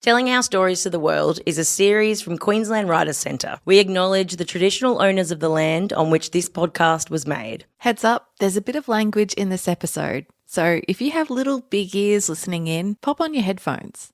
Telling Our Stories to the World is a series from Queensland Writers' Centre. We acknowledge the traditional owners of the land on which this podcast was made. Heads up, there's a bit of language in this episode. So if you have little big ears listening in, pop on your headphones.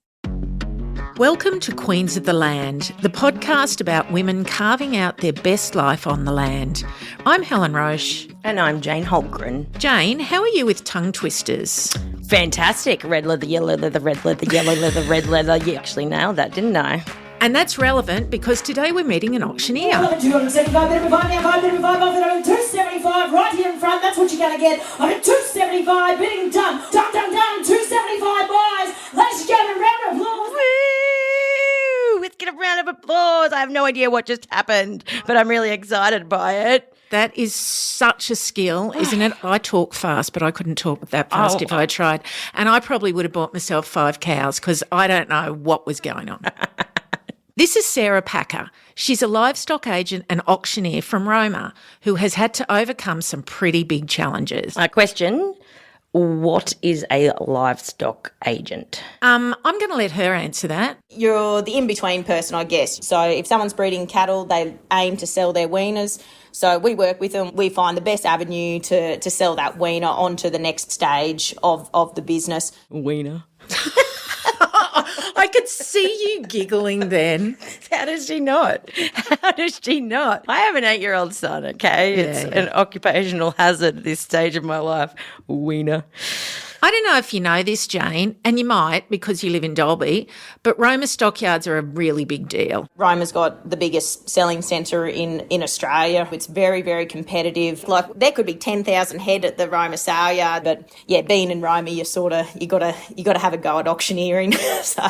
Welcome to Queens of the Land, the podcast about women carving out their best life on the land. I'm Helen Roche. And I'm Jane Holmgren. Jane, how are you with tongue twisters? Fantastic. Red leather, yellow leather, red leather, yellow leather, red leather. You actually nailed that, didn't I? And that's relevant because today we're meeting an auctioneer. 275, bit of a 5, now 5, bit of a 5, offered on 275, right here in front, that's what you're going to get. On a 275, bidding done, 275 buys. Ladies and gentlemen, round of applause. Woo! Let's get a round of applause. I have no idea what just happened, but I'm really excited by it. That is such a skill, isn't it? I talk fast, but I couldn't talk that fast if I tried. And I probably would have bought myself 5 cows because I don't know what was going on. This is Sarah Packer. She's a livestock agent and auctioneer from Roma who has had to overcome some pretty big challenges. Question, what is a livestock agent? I'm going to let her answer that. You're the in-between person, I guess. So if someone's breeding cattle, they aim to sell their weaners. So we work with them. We find the best avenue to sell that weaner onto the next stage of the business. Wiener. I could see you giggling then. How does she not? How does she not? I have an 8-year-old son, okay? It's an occupational hazard at this stage of my life. Wiener. I don't know if you know this, Jane, and you might because you live in Dalby, but Roma stockyards are a really big deal. Roma's got the biggest selling centre in Australia. It's very, very competitive. Like there could be 10,000 head at the Roma saleyard, but yeah, being in Roma, you gotta have a go at auctioneering. So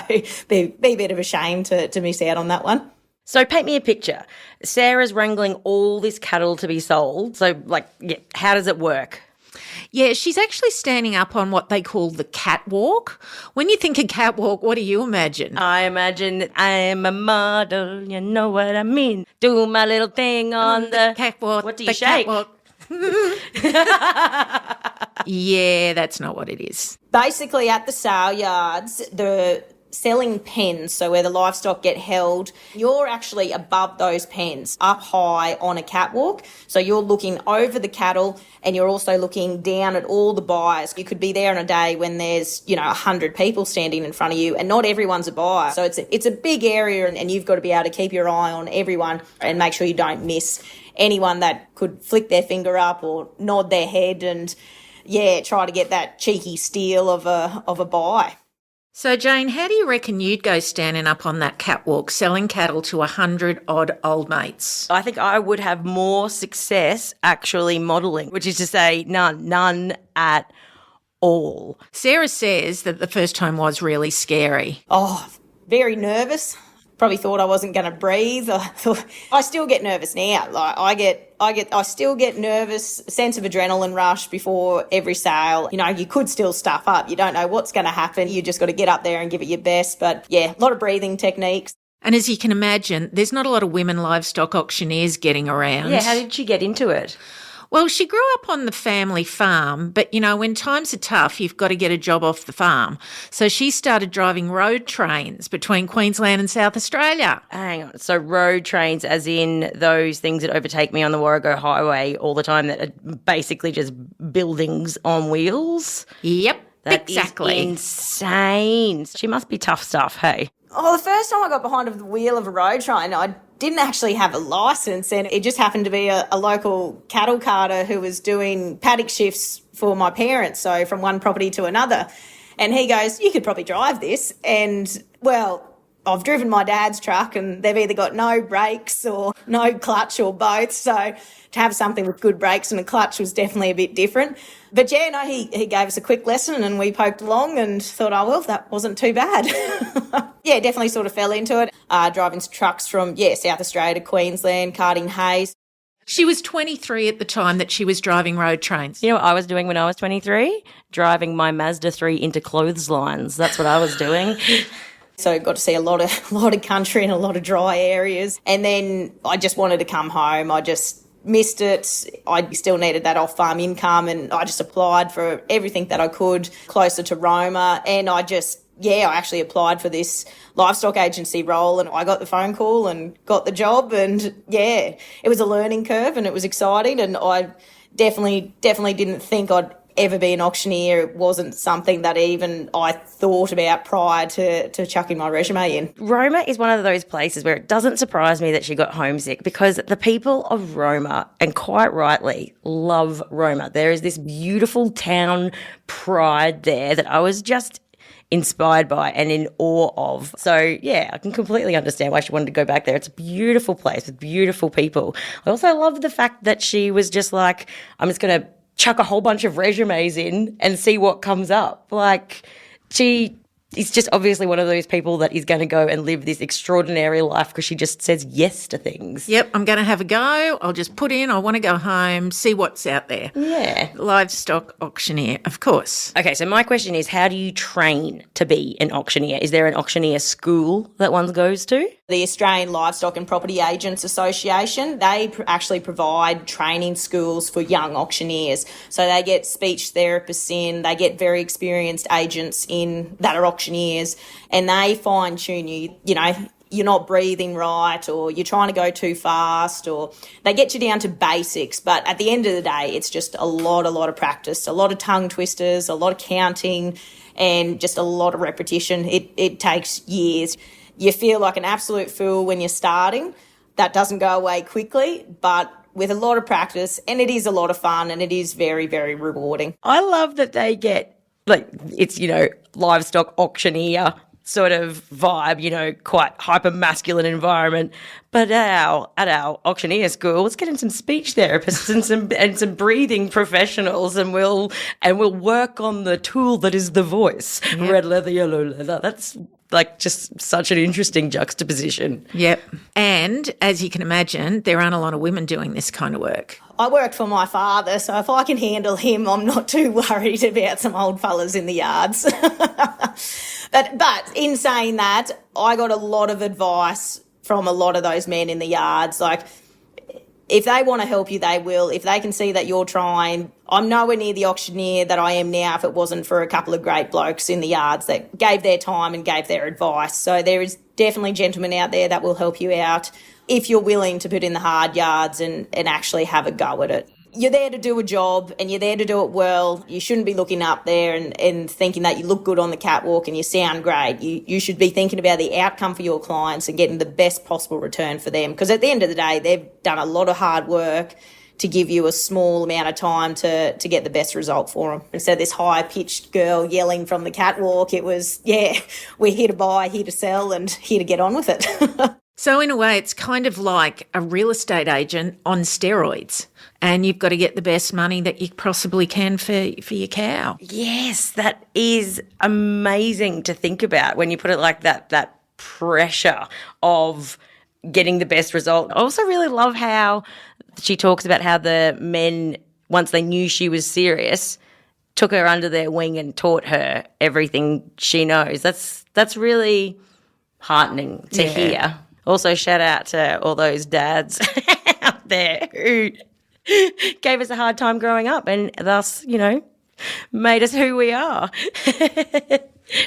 be a bit of a shame to miss out on that one. So paint me a picture. Sarah's wrangling all this cattle to be sold. So how does it work? Yeah, she's actually standing up on what they call the catwalk. When you think of catwalk, what do you imagine? I imagine I'm a model, you know what I mean. Do my little thing on the catwalk. What do you shake? Yeah, that's not what it is. Basically, at the sale yards, the selling pens, so where the livestock get held, you're actually above those pens, up high on a catwalk. So you're looking over the cattle and you're also looking down at all the buyers. You could be there on a day when there's, 100 people standing in front of you and not everyone's a buyer. So it's a big area and you've got to be able to keep your eye on everyone and make sure you don't miss anyone that could flick their finger up or nod their head and, try to get that cheeky steal of a buy. So, Jane, how do you reckon you'd go standing up on that catwalk selling cattle to 100-odd old mates? I think I would have more success actually modelling, which is to say none at all. Sarah says that the first time was really scary. Oh, very nervous. Probably thought I wasn't going to breathe. I still get nervous now. Like I still get nervous, a sense of adrenaline rush before every sale. You could still stuff up. You don't know what's going to happen. You just got to get up there and give it your best. But yeah, a lot of breathing techniques. And as you can imagine, there's not a lot of women livestock auctioneers getting around. Yeah, how did she get into it? Well, she grew up on the family farm, but, when times are tough, you've got to get a job off the farm. So she started driving road trains between Queensland and South Australia. Hang on. So road trains as in those things that overtake me on the Warrego Highway all the time that are basically just buildings on wheels? Yep, that exactly. Is insane. She must be tough stuff, hey? Oh, the first time I got behind the wheel of a road train, I didn't actually have a licence and it just happened to be a local cattle carter who was doing paddock shifts for my parents, so from one property to another. And he goes, you could probably drive this. And, well, I've driven my dad's truck and they've either got no brakes or no clutch or both. So to have something with good brakes and a clutch was definitely a bit different. But he gave us a quick lesson and we poked along and thought, oh, well, that wasn't too bad. Yeah, definitely sort of fell into it. Driving trucks from, South Australia to Queensland, carting hay. She was 23 at the time that she was driving road trains. You know what I was doing when I was 23? Driving my Mazda 3 into clotheslines. That's what I was doing. So got to see a lot of country and a lot of dry areas. And then I just wanted to come home. I just missed it. I still needed that off-farm income and I just applied for everything that I could closer to Roma. And I just I actually applied for this livestock agency role and I got the phone call and got the job, and it was a learning curve and it was exciting, and I definitely didn't think I'd ever be an auctioneer. It wasn't something that even I thought about prior to chucking my resume in. Roma is one of those places where it doesn't surprise me that she got homesick, because the people of Roma, and quite rightly, love Roma. There is this beautiful town pride there that I was just inspired by and in awe of. So, yeah, I can completely understand why she wanted to go back there. It's a beautiful place with beautiful people. I also love the fact that she was just like, I'm just going to chuck a whole bunch of resumes in and see what comes up. Like, she is just obviously one of those people that is going to go and live this extraordinary life because she just says yes to things. Yep, I'm going to have a go. I'll just put in, I want to go home, see what's out there. Yeah. Livestock auctioneer, of course. Okay, so my question is, how do you train to be an auctioneer? Is there an auctioneer school that one goes to? The Australian Livestock and Property Agents Association, they actually provide training schools for young auctioneers. So they get speech therapists in, they get very experienced agents in that are auctioneers, and they fine-tune you, you're not breathing right, or you're trying to go too fast, or they get you down to basics. But at the end of the day, it's just a lot of practice, a lot of tongue twisters, a lot of counting, and just a lot of repetition. It takes years. You feel like an absolute fool when you're starting. That doesn't go away quickly, but with a lot of practice, and it is a lot of fun, and it is very, very rewarding. I love that they get, like, it's, livestock auctioneer sort of vibe, quite hyper masculine environment. But at our auctioneer school, let's get in some speech therapists and some breathing professionals, and we'll work on the tool that is the voice. Yep. Red leather, yellow leather. That's like just such an interesting juxtaposition. Yep. And as you can imagine, there aren't a lot of women doing this kind of work. I worked for my father, so if I can handle him, I'm not too worried about some old fellas in the yards. But in saying that, I got a lot of advice from a lot of those men in the yards. Like, if they want to help you, they will. If they can see that you're trying, I'm nowhere near the auctioneer that I am now if it wasn't for a couple of great blokes in the yards that gave their time and gave their advice. So there is definitely gentlemen out there that will help you out if you're willing to put in the hard yards and actually have a go at it. You're there to do a job and you're there to do it well. You shouldn't be looking up there and thinking that you look good on the catwalk and you sound great. You should be thinking about the outcome for your clients and getting the best possible return for them, because at the end of the day, they've done a lot of hard work to give you a small amount of time to get the best result for them. Instead of this high-pitched girl yelling from the catwalk, it was, we're here to buy, here to sell, and here to get on with it. So in a way, it's kind of like a real estate agent on steroids, and you've got to get the best money that you possibly can for your cow. Yes, that is amazing to think about when you put it like that, that pressure of getting the best result. I also really love how she talks about how the men, once they knew she was serious, took her under their wing and taught her everything she knows. That's really heartening to hear. Also, shout out to all those dads out there who gave us a hard time growing up and thus, made us who we are.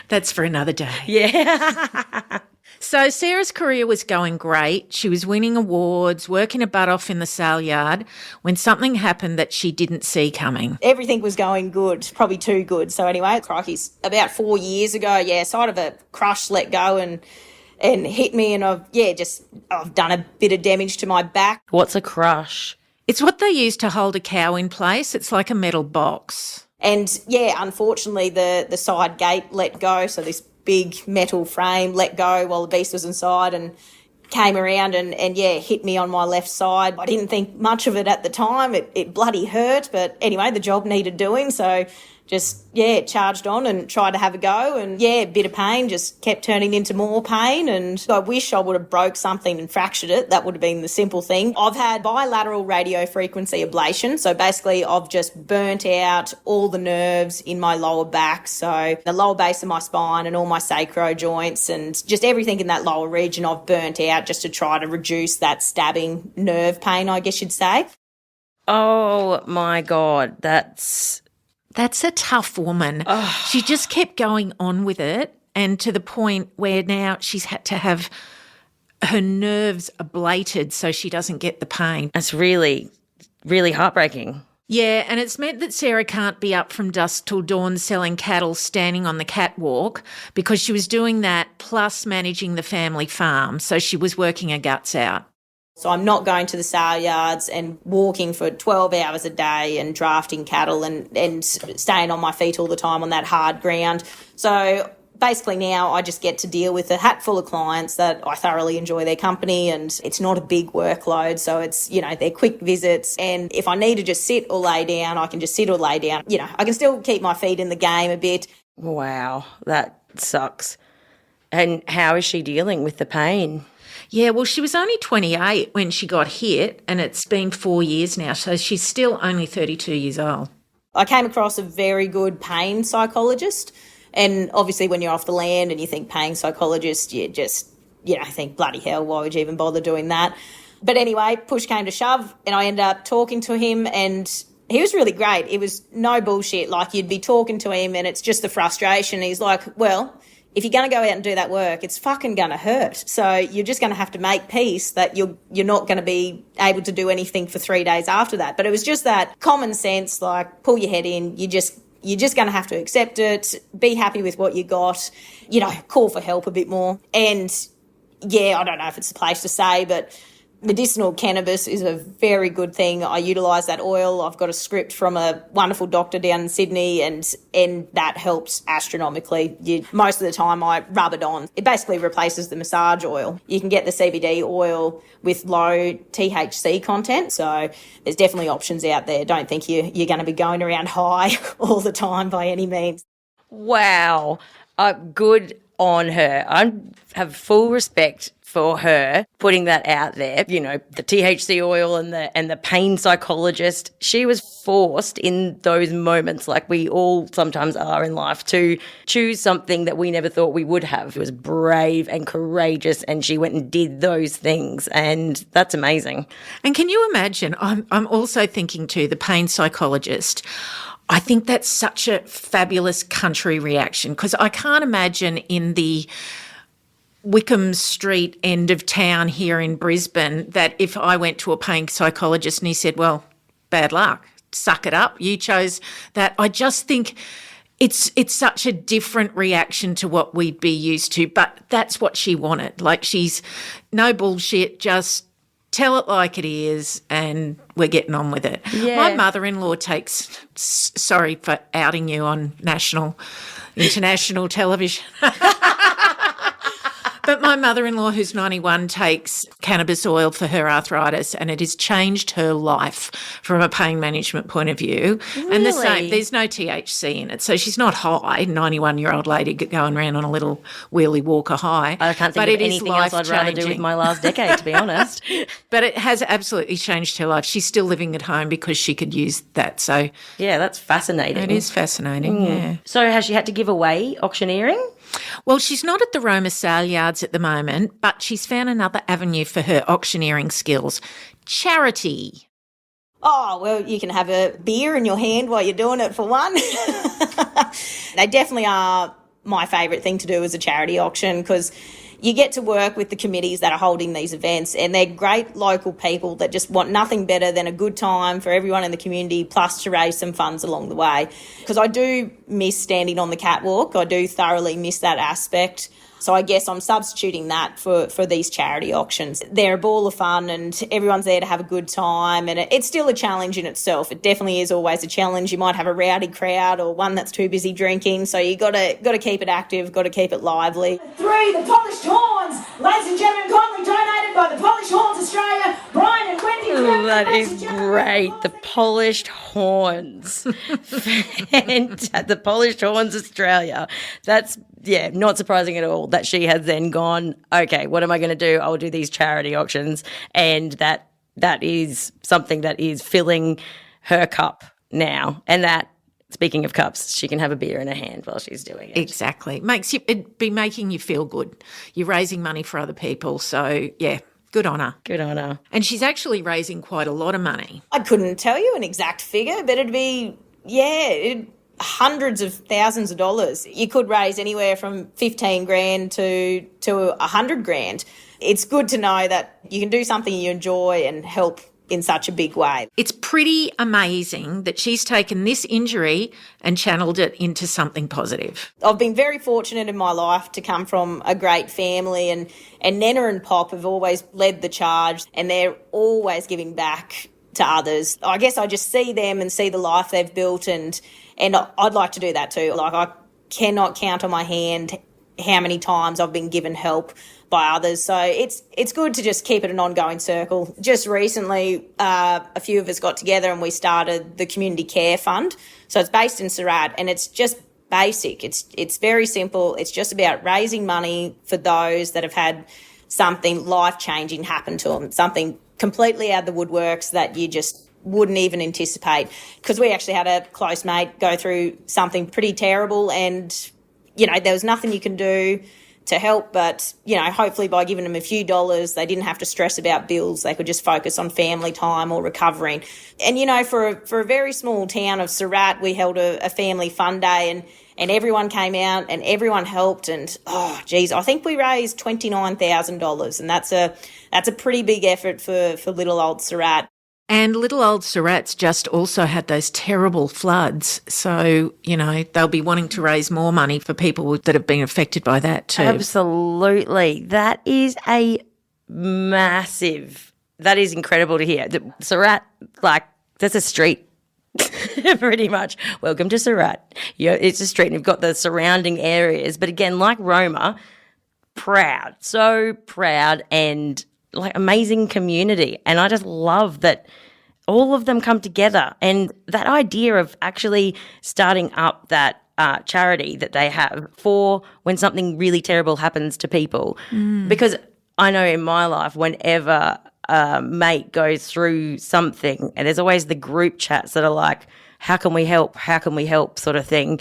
That's for another day. Yeah. So Sarah's career was going great. She was winning awards, working her butt off in the saleyard, when something happened that she didn't see coming. Everything was going good, probably too good. So anyway, crikey's about 4 years ago, side of a crush let go and hit me, and I've done a bit of damage to my back. What's a crush? It's what they use to hold a cow in place. It's like a metal box. And unfortunately the side gate let go, so this big metal frame let go while the beast was inside and came around and hit me on my left side. I didn't think much of it at the time. It bloody hurt, but anyway, the job needed doing, so just, charged on and tried to have a go, and, a bit of pain just kept turning into more pain, and I wish I would have broke something and fractured it. That would have been the simple thing. I've had bilateral radio frequency ablation, so basically I've just burnt out all the nerves in my lower back, so the lower base of my spine and all my sacro joints and just everything in that lower region I've burnt out just to try to reduce that stabbing nerve pain, I guess you'd say. Oh, my God, That's a tough woman. She just kept going on with it, and to the point where now she's had to have her nerves ablated so she doesn't get the pain. That's really, really heartbreaking. Yeah, and it's meant that Sarah can't be up from dusk till dawn selling cattle standing on the catwalk because she was doing that plus managing the family farm, so she was working her guts out. So I'm not going to the saleyards and walking for 12 hours a day and drafting cattle and staying on my feet all the time on that hard ground. So basically now I just get to deal with a hat full of clients that I thoroughly enjoy their company, and it's not a big workload. So it's, they're quick visits. And if I need to just sit or lay down, I can just sit or lay down. I can still keep my feet in the game a bit. Wow, that sucks. And how is she dealing with the pain? Yeah, well, she was only 28 when she got hit, and it's been 4 years now, so she's still only 32 years old. I came across a very good pain psychologist, and obviously when you're off the land and you think pain psychologist, you just, think, bloody hell, why would you even bother doing that? But anyway, push came to shove, and I ended up talking to him, and he was really great. It was no bullshit. Like, you'd be talking to him and it's just the frustration. He's like, well, if you're going to go out and do that work, it's fucking going to hurt. So you're just going to have to make peace that you're not going to be able to do anything for 3 days after that. But it was just that common sense, like, pull your head in. You're just going to have to accept it, be happy with what you got, call for help a bit more. And, yeah, I don't know if it's the place to say, but medicinal cannabis is a very good thing. I utilise that oil. I've got a script from a wonderful doctor down in Sydney, and that helps astronomically. Most of the time I rub it on. It basically replaces the massage oil. You can get the CBD oil with low THC content, so there's definitely options out there. Don't think you're going to be going around high all the time by any means. Wow. Good on her. I have full respect for her putting that out there, the THC oil and the pain psychologist. She was forced in those moments, like we all sometimes are in life, to choose something that we never thought we would have. She was brave and courageous, and she went and did those things, and that's amazing. And can you imagine, I'm also thinking too, the pain psychologist, I think that's such a fabulous country reaction, because I can't imagine in the Wickham Street end of town here in Brisbane that if I went to a pain psychologist and he said, well, bad luck, suck it up, you chose that. I just think it's such a different reaction to what we'd be used to, but that's what she wanted. Like, she's no bullshit, just tell it like it is, and we're getting on with it. Yeah. My mother-in-law sorry for outing you on international television. But my mother-in-law, who's 91, takes cannabis oil for her arthritis, and it has changed her life from a pain management point of view. Really? And the same, there's no THC in it, so she's not high, 91-year-old lady going around on a little wheelie walker high. I can't think of anything else I'd rather do with my last decade, to be honest. But it has absolutely changed her life. She's still living at home because she could use that. So yeah, that's fascinating. It is fascinating, yeah. So has she had to give away auctioneering? Well, she's not at the Roma saleyards at the moment, but she's found another avenue for her auctioneering skills: charity. Oh, well, you can have a beer in your hand while you're doing it, for one. They definitely are my favourite thing to do as a charity auction, because you get to work with the committees that are holding these events, and they're great local people that just want nothing better than a good time for everyone in the community, plus to raise some funds along the way. Because I do miss standing on the catwalk. I do thoroughly miss that aspect. So I guess I'm substituting that for these charity auctions. They're a ball of fun, and everyone's there to have a good time, and it's still a challenge in itself. It definitely is always a challenge. You might have a rowdy crowd or one that's too busy drinking, so you got to keep it active, got to keep it lively. 3, the Polished Horns. Ladies and gentlemen, kindly donated by the Polished Horns Australia, Brian and Wendy. Oh, that is great. The Polished Horns. The Polished Horns Australia. That's, yeah, not surprising at all that she has then gone, okay, what am I going to do? I'll do these charity auctions. And that is something that is filling her cup now. And that, speaking of cups, she can have a beer in her hand while she's doing it. Exactly. It'd be making you feel good. You're raising money for other people. So, yeah, good on her. Good on her. And she's actually raising quite a lot of money. I couldn't tell you an exact figure, but it'd be, hundreds of thousands of dollars. You could raise anywhere from 15 grand to 100 grand. It's good to know that you can do something you enjoy and help in such a big way. It's pretty amazing that she's taken this injury and channeled it into something positive. I've been very fortunate in my life to come from a great family, and Nana and Pop have always led the charge, and they're always giving back to others. I guess I just see them and see the life they've built, and I'd like to do that too. Like, I cannot count on my hand how many times I've been given help by others. So it's good to just keep it an ongoing circle. Just recently, a few of us got together and we started the Community Care Fund. So it's based in Surat, and it's just basic. It's very simple. It's just about raising money for those that have had something life-changing happen to them, something completely out of the woodworks that you just wouldn't even anticipate. Because we actually had a close mate go through something pretty terrible, and, you know, there was nothing you can do to help, but, you know, hopefully by giving them a few dollars, they didn't have to stress about bills. They could just focus on family time or recovering. And, you know, for a very small town of Surat, we held a family fun day, and everyone came out and everyone helped. And, oh, geez, I think we raised $29,000, and that's a pretty big effort for little old Surat. And little old Surat's just also had those terrible floods. So, you know, they'll be wanting to raise more money for people that have been affected by that too. Absolutely. That is that is incredible to hear. Surat, like, that's a street. Pretty much. Welcome to Surat. Yeah, it's a street, and you've got the surrounding areas. But again, like Roma, proud, so proud, and like amazing community. And I just love that all of them come together, and that idea of actually starting up that charity that they have for when something really terrible happens to people. Because I know in my life, whenever a mate goes through something, and there's always the group chats that are like, how can we help? How can we help sort of thing.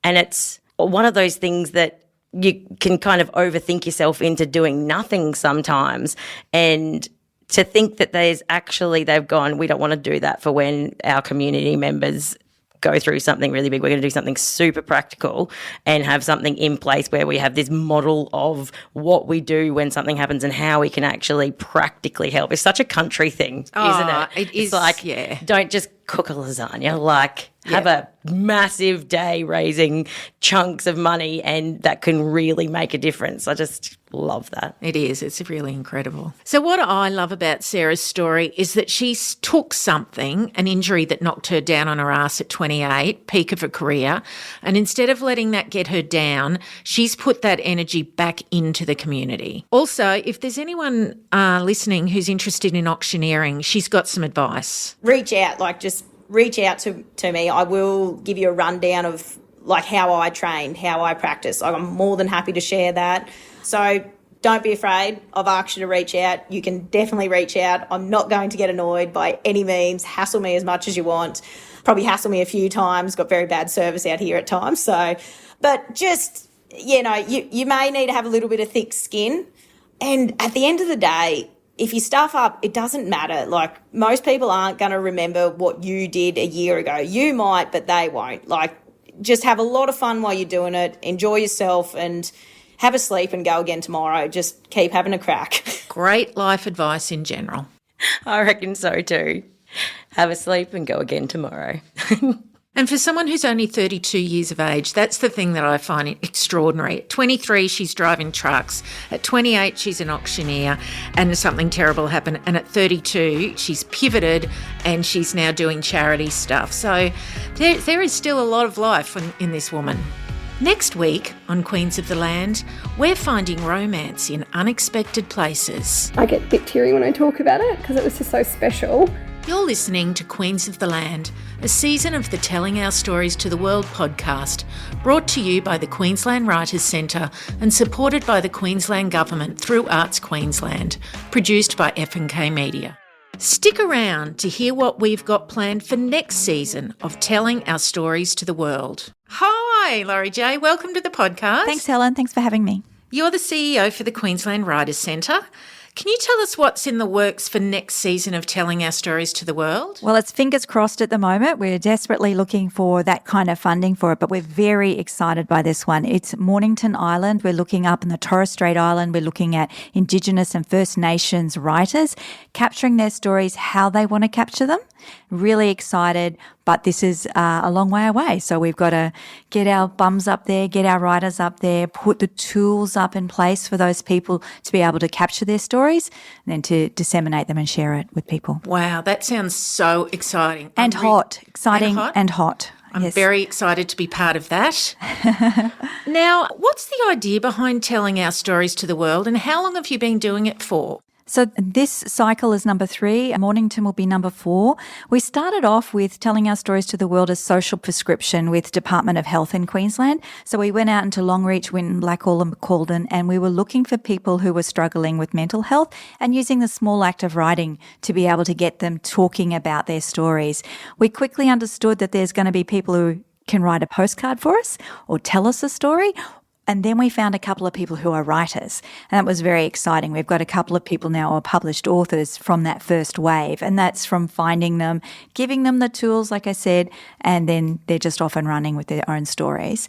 And it's one of those things that you can kind of overthink yourself into doing nothing sometimes. And to think that they've gone, we don't want to do that for when our community members go through something really big. We're going to do something super practical and have something in place where we have this model of what we do when something happens and how we can actually practically help. It's such a country thing, isn't it? It is. It's like, yeah. Don't just cook a lasagna, like have a massive day raising chunks of money, and that can really make a difference. I just love that. It is. It's really incredible. So what I love about Sarah's story is that she took something, an injury that knocked her down on her ass at 28, peak of her career, and instead of letting that get her down, she's put that energy back into the community. Also, if there's anyone listening who's interested in auctioneering, she's got some advice. Reach out, just reach out to me. I will give you a rundown of like how I trained, how I practice. I'm more than happy to share that. So don't be afraid. I've asked you to reach out. You can definitely reach out. I'm not going to get annoyed by any means. Hassle me as much as you want. Probably hassle me a few times. Got very bad service out here at times. So, but just, you know, you may need to have a little bit of thick skin. And at the end of the day, if you stuff up, it doesn't matter. Like, most people aren't going to remember what you did a year ago. You might, but they won't. Like, just have a lot of fun while you're doing it. Enjoy yourself and have a sleep and go again tomorrow. Just keep having a crack. Great life advice in general. I reckon so too. Have a sleep and go again tomorrow. And for someone who's only 32 years of age, that's the thing that I find extraordinary. At 23, she's driving trucks. At 28, she's an auctioneer and something terrible happened. And at 32, she's pivoted and she's now doing charity stuff. So there is still a lot of life in this woman. Next week on Queens of the Land, we're finding romance in unexpected places. I get a bit teary when I talk about it because it was just so special. You're listening to Queens of the Land, a season of the Telling Our Stories to the World podcast, brought to you by the Queensland Writers Centre and supported by the Queensland Government through Arts Queensland, produced by F&K Media. Stick around to hear what we've got planned for next season of Telling Our Stories to the World. Hi, Laurie J. Welcome to the podcast. Thanks, Helen. Thanks for having me. You're the CEO for the Queensland Writers Centre. Can you tell us what's in the works for next season of Telling Our Stories to the World? Well, it's fingers crossed at the moment. We're desperately looking for that kind of funding for it, but we're very excited by this one. It's Mornington Island. We're looking up in the Torres Strait Island. We're looking at Indigenous and First Nations writers, capturing their stories, how they want to capture them. Really excited, but this is a long way away. So we've got to get our bums up there, get our writers up there, put the tools up in place for those people to be able to capture their stories and then to disseminate them and share it with people. Wow, that sounds so exciting. And hot. Exciting and hot. I'm very excited to be part of that. Now, what's the idea behind Telling Our Stories to the World, and how long have you been doing it for? So this cycle is number 3. Mornington will be number 4. We started off with Telling Our Stories to the World as social prescription with Department of Health in Queensland. So we went out into Longreach, Winton, Blackall and McCaldon, and we were looking for people who were struggling with mental health and using the small act of writing to be able to get them talking about their stories. We quickly understood that there's going to be people who can write a postcard for us or tell us a story. And then we found a couple of people who are writers, and that was very exciting. We've got a couple of people now who are published authors from that first wave, and that's from finding them, giving them the tools, like I said, and then they're just off and running with their own stories.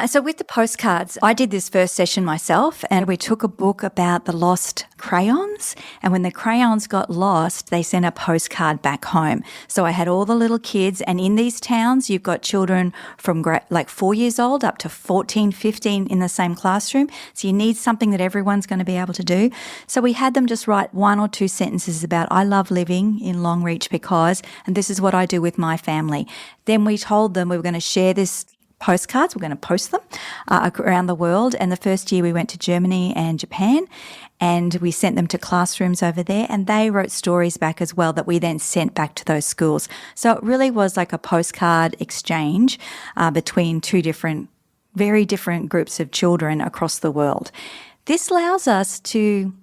So with the postcards, I did this first session myself, and we took a book about the lost crayons, and when the crayons got lost, they sent a postcard back home. So I had all the little kids, and in these towns, you've got children from like 4 years old up to 14, 15 in the same classroom. So you need something that everyone's going to be able to do. So we had them just write 1 or 2 sentences about, I love living in Longreach because, and this is what I do with my family. Then we told them we were going to share this postcards. We're going to post them around the world. And the first year we went to Germany and Japan, and we sent them to classrooms over there, and they wrote stories back as well that we then sent back to those schools. So it really was like a postcard exchange between 2 very different groups of children across the world. This allows us to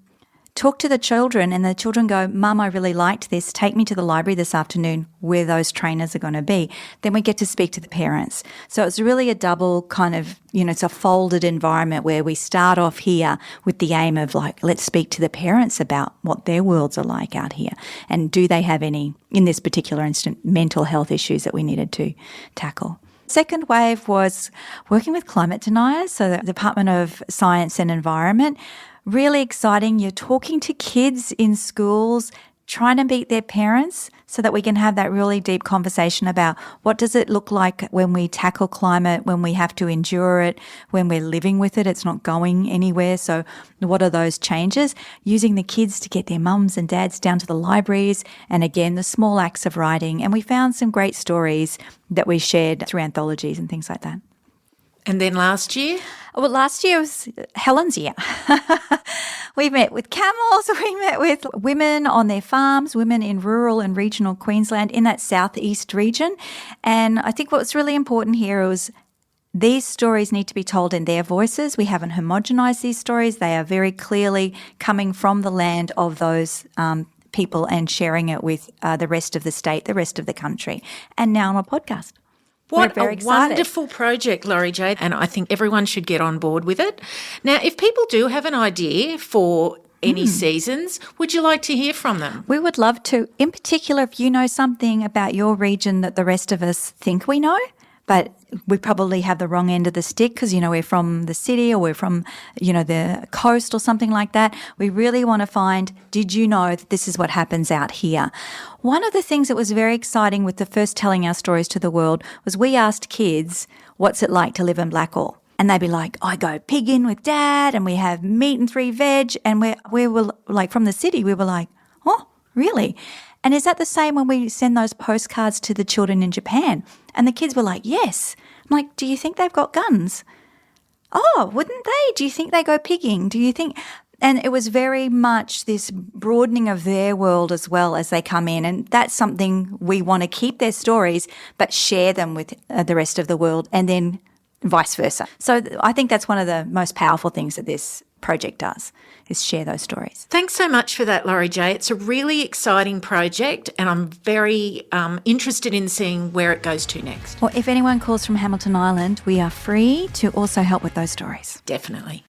talk to the children, and the children go, Mum, I really liked this. Take me to the library this afternoon where those trainers are going to be. Then we get to speak to the parents. So it's really a double kind of, it's a folded environment where we start off here with the aim of like, let's speak to the parents about what their worlds are like out here. And do they have any, in this particular instance, mental health issues that we needed to tackle? Second wave was working with climate deniers, so the Department of Science and Environment. Really exciting. You're talking to kids in schools, trying to meet their parents so that we can have that really deep conversation about what does it look like when we tackle climate, when we have to endure it, when we're living with it, it's not going anywhere. So what are those changes? Using the kids to get their mums and dads down to the libraries, and again, the small acts of writing. And we found some great stories that we shared through anthologies and things like that. And then last year? Well, last year was Helen's year. We met with camels, we met with women on their farms, women in rural and regional Queensland in that southeast region. And I think what's really important here is these stories need to be told in their voices. We haven't homogenised these stories. They are very clearly coming from the land of those people and sharing it with the rest of the state, the rest of the country. And now on a podcast. What a wonderful project, Laurie J, and I think everyone should get on board with it. Now, if people do have an idea for any seasons, would you like to hear from them? We would love to. In particular, if you know something about your region that the rest of us think we know, but we probably have the wrong end of the stick because, we're from the city or we're from, the coast or something like that. We really want to find, did you know that this is what happens out here? One of the things that was very exciting with the first Telling Our Stories to the World was we asked kids, what's it like to live in Blackall? And they'd be like, I go pigging with Dad and we have meat and 3 veg. And we were like, from the city, we were like, oh, really? And is that the same when we send those postcards to the children in Japan? And the kids were like, yes. I'm like, do you think they've got guns? Oh, wouldn't they? Do you think they go pigging? Do you think? And it was very much this broadening of their world as well as they come in. And that's something we want to keep their stories, but share them with the rest of the world and then vice versa. So I think that's one of the most powerful things that this project does, is share those stories. Thanks so much for that, Laurie J. It's a really exciting project and I'm very interested in seeing where it goes to next. Well, if anyone calls from Hamilton Island, we are free to also help with those stories. Definitely.